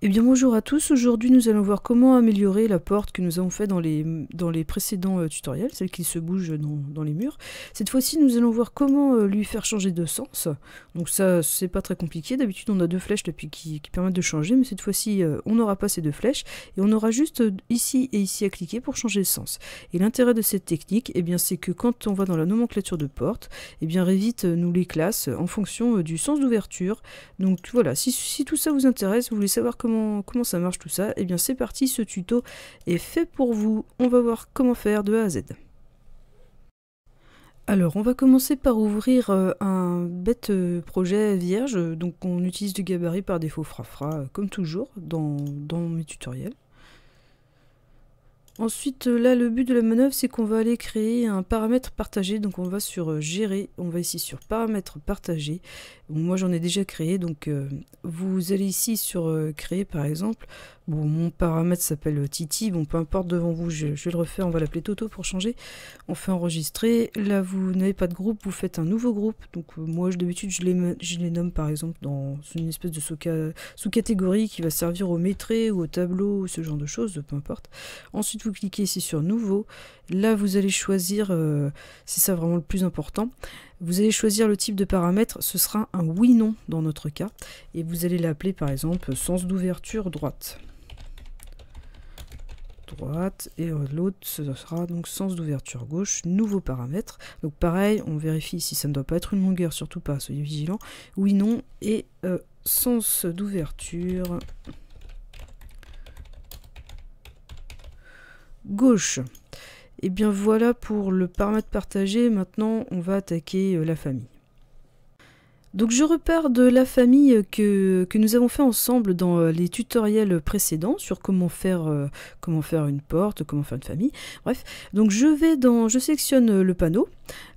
Eh bien bonjour à tous, aujourd'hui nous allons voir comment améliorer la porte que nous avons fait dans les précédents tutoriels, celle qui se bouge dans les murs. Cette fois-ci nous allons voir comment lui faire changer de sens. Donc ça c'est pas très compliqué, d'habitude on a deux flèches là, qui permettent de changer, mais cette fois-ci on n'aura pas ces deux flèches et on aura juste ici et ici à cliquer pour changer de sens. Et l'intérêt de cette technique, eh bien c'est que quand on va dans la nomenclature de porte, eh bien Revit nous les classe en fonction du sens d'ouverture. Donc voilà, si tout ça vous intéresse, vous voulez savoir comment ça marche tout ça, et bien c'est parti, ce tuto est fait pour vous. On va voir comment faire de A à Z. Alors on va commencer par ouvrir un bête projet vierge, donc on utilise du gabarit par défaut Frafra, comme toujours dans mes tutoriels. Ensuite, là, le but de la manœuvre, c'est qu'on va aller créer un paramètre partagé. Donc, on va sur Gérer. On va ici sur Paramètres partagés. Bon, moi, j'en ai déjà créé. Donc, vous allez ici sur Créer, par exemple. Bon, mon paramètre s'appelle Titi. Bon, peu importe devant vous, je vais le refaire. On va l'appeler Toto pour changer. On fait Enregistrer. Là, vous n'avez pas de groupe. Vous faites un nouveau groupe. Donc, moi, d'habitude, je les nomme, par exemple, dans une espèce de sous-catégorie qui va servir au métré ou au tableau, ou ce genre de choses, peu importe. Ensuite, vous cliquez ici sur Nouveau. Là, vous allez choisir, c'est ça vraiment le plus important, vous allez choisir le type de paramètre, ce sera un oui-non dans notre cas, et vous allez l'appeler par exemple sens d'ouverture droite. Et l'autre ce sera donc sens d'ouverture gauche, nouveau paramètre. Donc pareil, on vérifie si ça ne doit pas être une longueur, surtout pas, soyez vigilants. Oui, non, et sens d'ouverture gauche. Et bien voilà pour le paramètre partagé. Maintenant on va attaquer la famille. Donc je repars de la famille que nous avons fait ensemble dans les tutoriels précédents sur comment faire une porte, comment faire une famille. Bref, donc je sélectionne le panneau,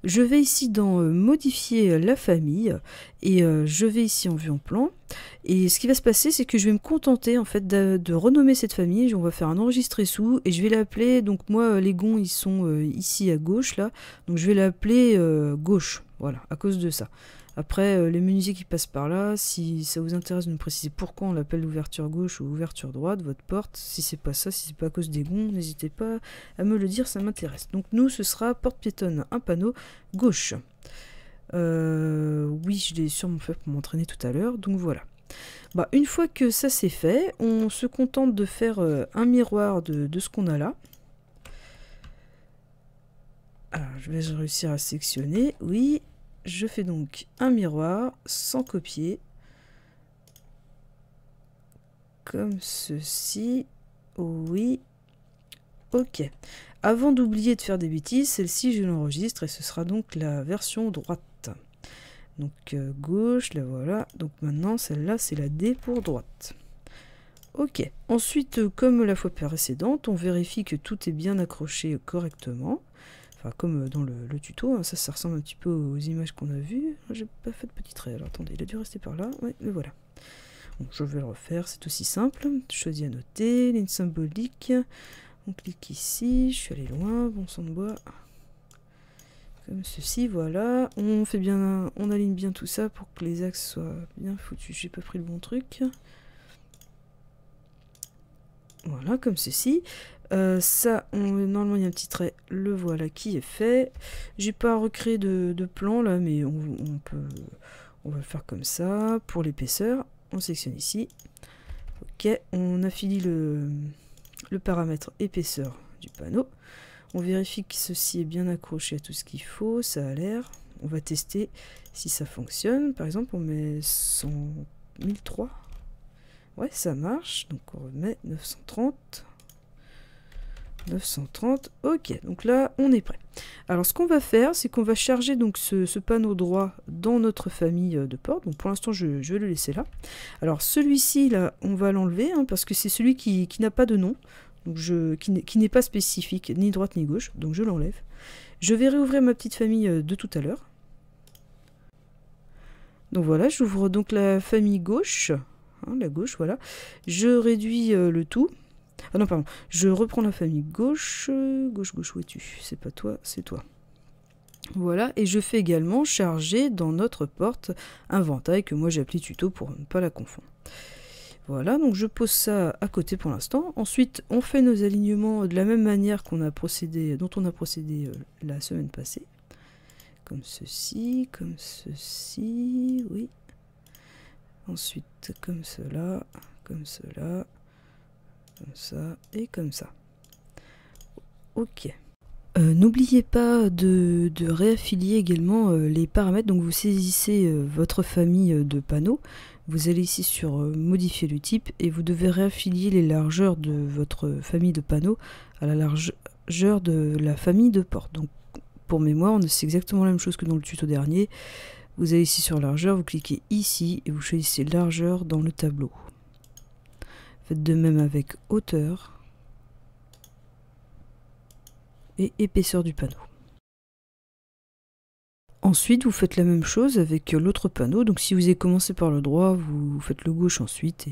je vais ici dans modifier la famille et je vais ici en vue en plan. Et ce qui va se passer, c'est que je vais me contenter en fait de renommer cette famille. On va faire un enregistrer sous et je vais l'appeler, donc moi les gonds ils sont ici à gauche là, donc je vais l'appeler gauche, voilà, à cause de ça. Après, les menuisiers qui passent par là, si ça vous intéresse de me préciser pourquoi on l'appelle ouverture gauche ou ouverture droite, votre porte, si c'est pas ça, si c'est pas à cause des gonds, n'hésitez pas à me le dire, ça m'intéresse. Donc nous, ce sera porte piétonne, un panneau, gauche. Oui, je l'ai sûrement fait pour m'entraîner tout à l'heure, donc voilà. Bah, une fois que ça c'est fait, on se contente de faire un miroir de ce qu'on a là. Alors, je vais réussir à sectionner, oui. Je fais donc un miroir sans copier, comme ceci, oui, ok. Avant d'oublier de faire des bêtises, celle-ci je l'enregistre et ce sera donc la version droite. Donc gauche, la voilà, donc maintenant celle-là c'est la D pour droite. Ok, ensuite comme la fois précédente, on vérifie que tout est bien accroché correctement. Enfin, comme dans le tuto, hein, ça ressemble un petit peu aux images qu'on a vues. J'ai pas fait de petit trait, alors attendez, il a dû rester par là. Oui, le voilà. Donc, je vais le refaire, c'est aussi simple. Choisis à noter, ligne symbolique. On clique ici, je suis allé loin, bon sang de bois. Comme ceci, voilà. On aligne bien tout ça pour que les axes soient bien foutus. J'ai pas pris le bon truc. Voilà, comme ceci. Normalement il y a un petit trait, le voilà qui est fait. J'ai pas recréé de plan là, mais on va le faire comme ça. Pour l'épaisseur, on sélectionne ici. Ok, on affilie le paramètre épaisseur du panneau. On vérifie que ceci est bien accroché à tout ce qu'il faut, ça a l'air. On va tester si ça fonctionne. Par exemple, on met 1003. Ouais, ça marche. Donc on remet 930. 930, ok, donc là on est prêt. Alors ce qu'on va faire, c'est qu'on va charger donc ce panneau droit dans notre famille de portes. Donc pour l'instant je vais le laisser là. Alors celui-ci là, on va l'enlever hein, parce que c'est celui qui n'a pas de nom, donc qui n'est pas spécifique, ni droite ni gauche, donc je l'enlève. Je vais réouvrir ma petite famille de tout à l'heure. Donc voilà, j'ouvre donc la famille gauche, hein, la gauche, voilà. Je réduis le tout. Ah non, pardon, je reprends la famille gauche, gauche, où es-tu? C'est pas toi, c'est toi. Voilà, et je fais également charger dans notre porte un ventail que moi j'ai appelé tuto pour ne pas la confondre. Voilà, donc je pose ça à côté pour l'instant. Ensuite, on fait nos alignements de la même manière dont on a procédé la semaine passée. Comme ceci, oui. Ensuite, comme cela, comme cela, comme ça et comme ça. Ok. N'oubliez pas de réaffilier également les paramètres. Donc vous saisissez votre famille de panneaux. Vous allez ici sur modifier le type et vous devez réaffilier les largeurs de votre famille de panneaux à la largeur de la famille de portes. Donc pour mémoire, c'est exactement la même chose que dans le tuto dernier. Vous allez ici sur largeur, vous cliquez ici et vous choisissez largeur dans le tableau. Faites de même avec hauteur et épaisseur du panneau. Ensuite, vous faites la même chose avec l'autre panneau. Donc si vous avez commencé par le droit, vous faites le gauche ensuite,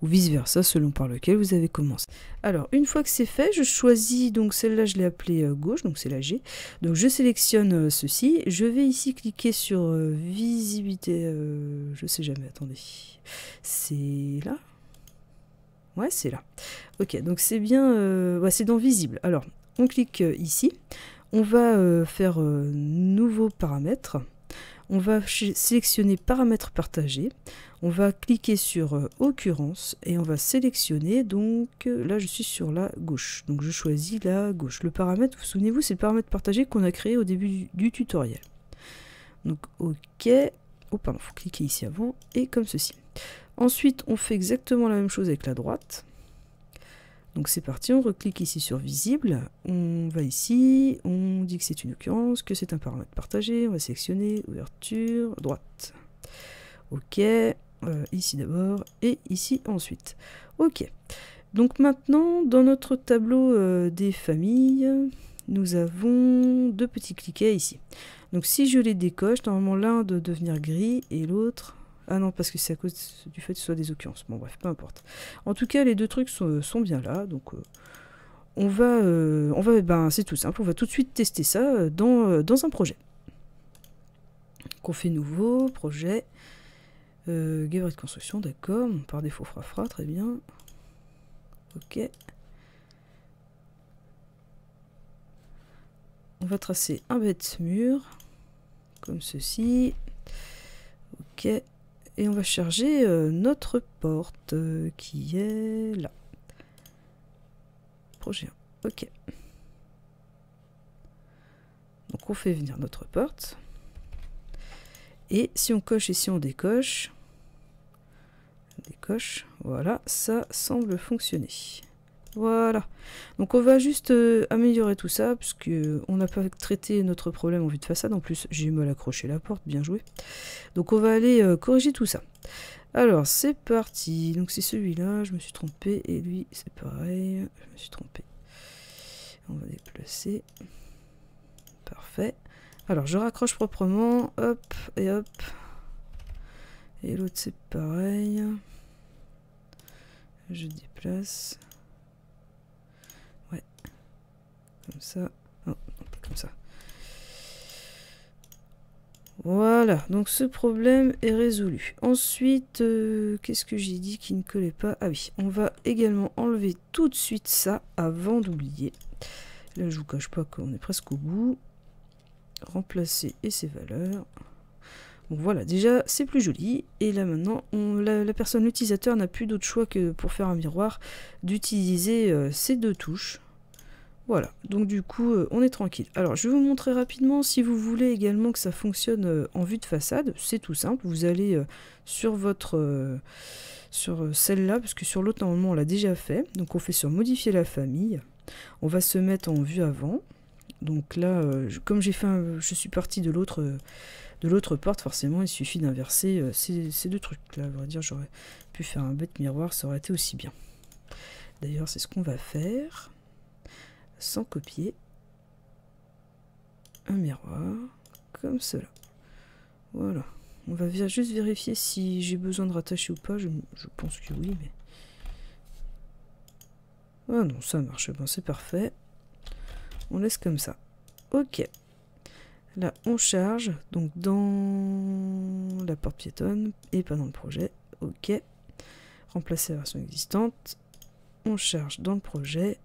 ou vice versa selon par lequel vous avez commencé. Alors, une fois que c'est fait, je choisis, donc celle-là je l'ai appelée gauche, donc c'est la G. Donc je sélectionne ceci. Je vais ici cliquer sur visibilité, je sais jamais, attendez. C'est là? Ouais, c'est là. Ok, donc c'est bien, ouais, c'est dans visible. Alors, on clique ici. On va faire nouveau paramètre. On va sélectionner paramètres partagés. On va cliquer sur occurrence et on va sélectionner, donc là je suis sur la gauche. Donc je choisis la gauche. Le paramètre, vous souvenez-vous, c'est le paramètre partagé qu'on a créé au début du tutoriel. Donc ok. Oh pardon, il faut cliquer ici avant et comme ceci. Ensuite, on fait exactement la même chose avec la droite. Donc c'est parti, on reclique ici sur visible, on va ici, on dit que c'est une occurrence, que c'est un paramètre partagé, on va sélectionner ouverture, droite. Ok, ici d'abord et ici ensuite. Ok, donc maintenant dans notre tableau des familles, nous avons deux petits cliquets ici. Donc si je les décoche, normalement l'un doit devenir gris et l'autre... Ah non, parce que c'est à cause du fait que ce soit des occurrences. Bon bref, peu importe. En tout cas, les deux trucs sont bien là. Donc on va ben, c'est tout simple. On va tout de suite tester ça dans un projet. Donc on fait nouveau, projet. Gabarit de construction, d'accord. Par défaut, fra, très bien. Ok. On va tracer un bête mur. Comme ceci. Ok. Et on va charger notre porte qui est là. Projet 1. Ok. Donc on fait venir notre porte. Et si on coche et si on décoche, voilà, ça semble fonctionner. Voilà. Donc on va juste améliorer tout ça, puisque on n'a pas traité notre problème en vue de façade. En plus, j'ai eu mal à accrocher la porte, bien joué. Donc on va aller corriger tout ça. Alors c'est parti. Donc c'est celui-là, je me suis trompé, et lui c'est pareil, je me suis trompé. On va déplacer. Parfait. Alors je raccroche proprement, hop et hop. Et l'autre c'est pareil. Je déplace. Ouais. Comme ça. Oh, non, pas comme ça. Voilà, donc ce problème est résolu. Ensuite, qu'est-ce que j'ai dit qui ne collait pas? Ah oui, on va également enlever tout de suite ça avant d'oublier. Là, je vous cache pas qu'on est presque au bout. Remplacer et ses valeurs. Donc voilà, déjà c'est plus joli. Et là maintenant, la personne, l'utilisateur n'a plus d'autre choix que pour faire un miroir d'utiliser ces deux touches. Voilà, donc du coup on est tranquille. Alors je vais vous montrer rapidement si vous voulez également que ça fonctionne en vue de façade. C'est tout simple, vous allez sur votre sur celle-là, parce que sur l'autre normalement on l'a déjà fait. Donc on fait sur modifier la famille. On va se mettre en vue avant. Donc là, comme j'ai fait je suis parti de l'autre porte, forcément il suffit d'inverser ces deux trucs là. À vrai dire, j'aurais pu faire un bête miroir, ça aurait été aussi bien. D'ailleurs c'est ce qu'on va faire. Sans copier, un miroir comme cela. Voilà, on va juste vérifier si j'ai besoin de rattacher ou pas. Je pense que oui, mais ah non, ça marche, bon, c'est parfait. On laisse comme ça. Ok, là on charge donc dans la porte piétonne et pas dans le projet. Ok, remplacer la version existante. On charge dans le projet.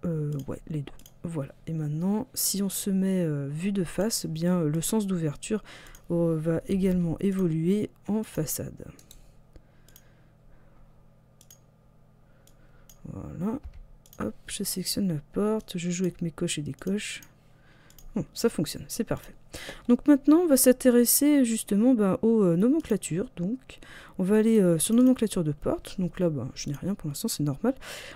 Ouais, les deux. Voilà. Et maintenant, si on se met vue de face, eh bien le sens d'ouverture va également évoluer en façade. Voilà. Hop, je sélectionne la porte, je joue avec mes coches et décoches. Bon, ça fonctionne, c'est parfait. Donc maintenant, on va s'intéresser justement aux nomenclatures. Donc, on va aller sur nomenclature de porte. Donc là, je n'ai rien pour l'instant, c'est normal.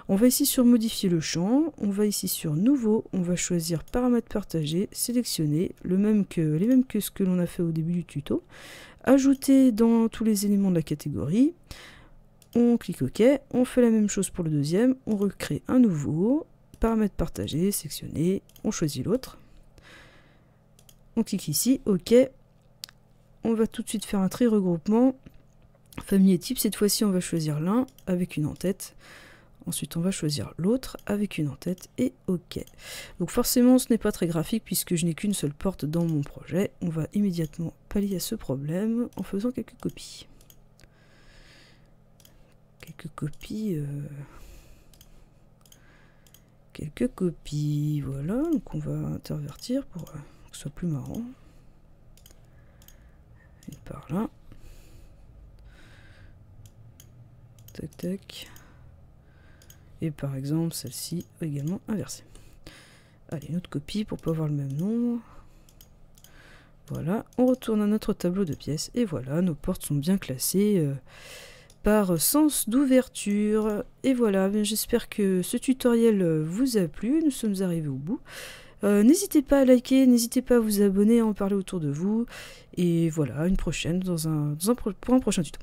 On va ici sur modifier le champ. On va ici sur nouveau. On va choisir paramètres partagés, sélectionner les mêmes que ce que l'on a fait au début du tuto. Ajouter dans tous les éléments de la catégorie. On clique OK. On fait la même chose pour le deuxième. On recrée un nouveau. Paramètres partagés, sélectionner. On choisit l'autre. On clique ici, OK. On va tout de suite faire un tri regroupement. Famille et type, cette fois-ci on va choisir l'un avec une en-tête. Ensuite on va choisir l'autre avec une en-tête et OK. Donc forcément ce n'est pas très graphique puisque je n'ai qu'une seule porte dans mon projet. On va immédiatement pallier à ce problème en faisant quelques copies. Quelques copies, voilà. Donc on va intervertir pour... que ce soit plus marrant. Et par là. Tac tac. Et par exemple celle-ci également inversée. Allez, une autre copie pour pas avoir le même nombre. Voilà, on retourne à notre tableau de pièces et voilà, nos portes sont bien classées par sens d'ouverture. Et voilà, j'espère que ce tutoriel vous a plu, nous sommes arrivés au bout. N'hésitez pas à liker, n'hésitez pas à vous abonner, à en parler autour de vous. Et voilà, une prochaine pour un prochain tuto.